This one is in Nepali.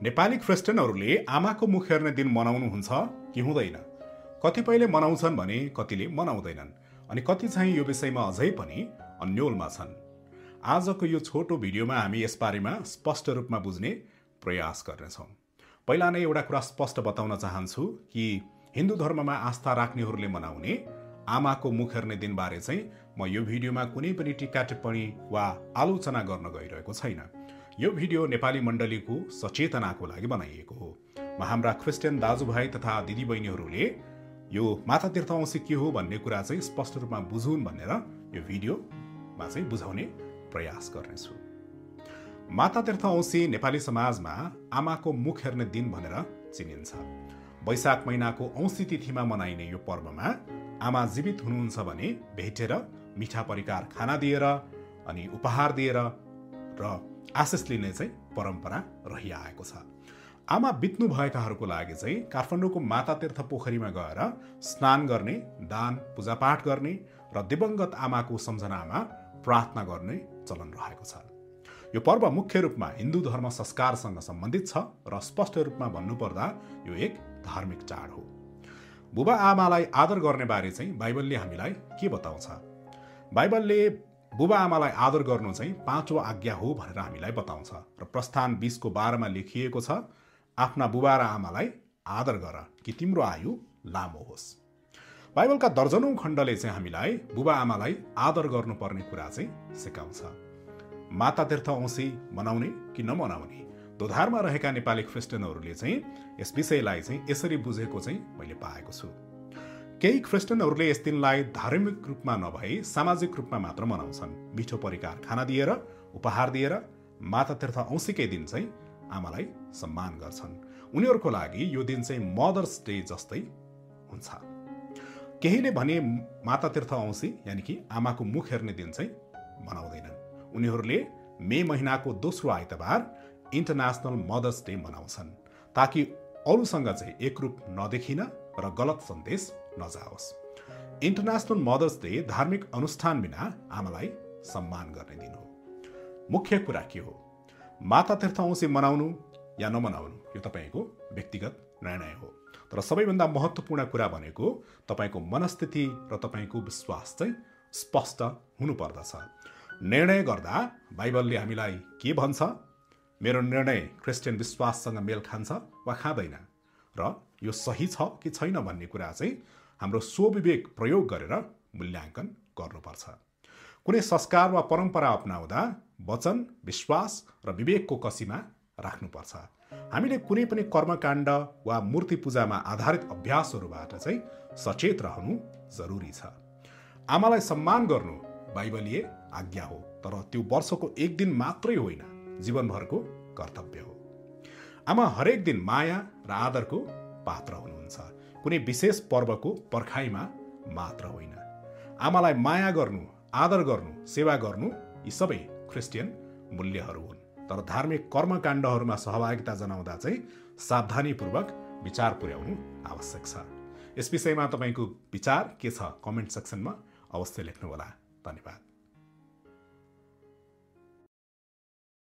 नेपाली क्रिस्चियनहरूले आमाको मुख हेर्ने दिन मनाउनुहुन्छ कि हुँदैन? कतिपयले मनाउँछन् भने कतिले मनाउँदैनन् अनि कति चाहिँ यो विषयमा अझै पनि अन्योलमा छन्। आजको यो छोटो भिडियोमा हामी यस बारेमा स्पष्ट रूपमा बुझ्ने प्रयास गर्नेछौँ। पहिला नै एउटा कुरा स्पष्ट बताउन चाहन्छु कि हिन्दू धर्ममा आस्था राख्नेहरूले मनाउने आमाको मुख हेर्ने दिनबारे चाहिँ म यो भिडियोमा कुनै पनि टिक्का टिप्पणी वा आलोचना गर्न गइरहेको छैन। यो भिडियो नेपाली मण्डलीको सचेतनाको लागि बनाइएको हो। म हाम्रा क्रिस्चियन दाजुभाइ तथा दिदीबहिनीहरूले यो माता तीर्थ औँसी के हो भन्ने कुरा चाहिँ स्पष्ट रूपमा बुझुन् भनेर यो भिडियोमा चाहिँ बुझाउने प्रयास गर्नेछु। माता तीर्थ औँसी नेपाली समाजमा आमाको मुख हेर्ने दिन भनेर चिनिन्छ। वैशाख महिनाको औँसी तिथिमा मनाइने यो पर्वमा आमा जीवित हुनुहुन्छ भने भेटेर मिठा परिकार खाना दिएर अनि उपहार दिएर र आशिष लिने चाहिँ परम्परा रहिआएको छ। आमा बित्नु भएकाहरूको लागि चाहिँ काठमाडौँको माता तीर्थ पोखरीमा गएर स्नान गर्ने, दान पूजापाठ गर्ने र दिवंगत आमाको सम्झनामा प्रार्थना गर्ने चलन रहेको छ। यो पर्व मुख्य रूपमा हिन्दू धर्म संस्कारसँग सम्बन्धित छ र स्पष्ट रूपमा भन्नुपर्दा यो एक धार्मिक चाड हो। बुबा आमालाई आदर गर्ने बारे चाहिँ बाइबलले हामीलाई के बताउँछ? बाइबलले बुबा आमालाई आदर गर्नु चाहिँ पाँचौं आज्ञा हो भनेर हामीलाई बताउँछ र प्रस्थान 20:12 लेखिएको छ, आफ्ना बुबा र आमालाई आदर गर कि तिम्रो आयु लामो होस्। बाइबलका दर्जनौं खण्डले चाहिँ हामीलाई बुबा आमालाई आदर गर्नुपर्ने कुरा चाहिँ सिकाउँछ। माता तीर्थ औँसी मनाउने कि नमनाउने दोधारमा रहेका नेपाली क्रिस्चियनहरूले चाहिँ यस विषयलाई चाहिँ यसरी बुझेको चाहिँ मैले पाएको छु। केही क्रिस्चियनहरूले यस दिनलाई धार्मिक रूपमा नभई सामाजिक रूपमा मात्र मनाउँछन्। मिठो परिकार खाना दिएर उपहार दिएर माता तीर्थ औँसीकै दिन चाहिँ आमालाई सम्मान गर्छन्। उनीहरूको लागि यो दिन चाहिँ मदर्स डे जस्तै हुन्छ। केहीले भने माता तीर्थ औँसी यानि कि आमाको मुख हेर्ने दिन चाहिँ मनाउँदैनन्। उनीहरूले मे महिनाको दोस्रो आइतबार इन्टरनेसनल मदर्स डे मनाउँछन् ताकि अरूसँग चाहिँ एकरूप नदेखिन र गलत सन्देश नजाओस्। इन्टरनेसनल मदर्स डे धार्मिक अनुष्ठान बिना आमालाई सम्मान गर्ने दिन हो। मुख्य कुरा के हो? माता तीर्थ औँसी मनाउनु या नमनाउनु यो तपाईँको व्यक्तिगत निर्णय हो, तर सबैभन्दा महत्त्वपूर्ण कुरा भनेको तपाईँको मनस्थिति र तपाईँको विश्वास चाहिँ स्पष्ट हुनुपर्दछ। निर्णय गर्दा बाइबलले हामीलाई के भन्छ? मेरो निर्णय क्रिस्चियन विश्वाससँग मेल खान्छ वा खाँदैन र यो सही छ कि छैन भन्ने कुरा चाहिँ हाम्रो स्वविवेक प्रयोग गरेर मूल्याङ्कन गर्नुपर्छ। कुनै संस्कार वा परम्परा अपनाउँदा वचन, विश्वास र विवेकको कसीमा राख्नुपर्छ। हामीले कुनै पनि कर्मकाण्ड वा मूर्ति पूजामा आधारित अभ्यासहरूबाट चाहिँ सचेत रहनु जरुरी छ। आमालाई सम्मान गर्नु बाइबलीय आज्ञा हो, तर त्यो वर्षको एक दिन मात्रै होइन, जीवनभरको कर्तव्य हो। आमा हरेक दिन माया र आदरको पात्र हुनुहुन्छ, कुनै विशेष पर्वको पर्खाइमा मात्र होइन। आमालाई माया गर्नु, आदर गर्नु, सेवा गर्नु यी सबै क्रिस्चियन मूल्यहरू हुन्, तर धार्मिक कर्मकाण्डहरूमा सहभागिता जनाउँदा चाहिँ सावधानीपूर्वक विचार पुर्याउनु आवश्यक छ। यस विषयमा तपाईँको विचार के छ? कमेन्ट सेक्सनमा अवश्य लेख्नुहोला। धन्यवाद।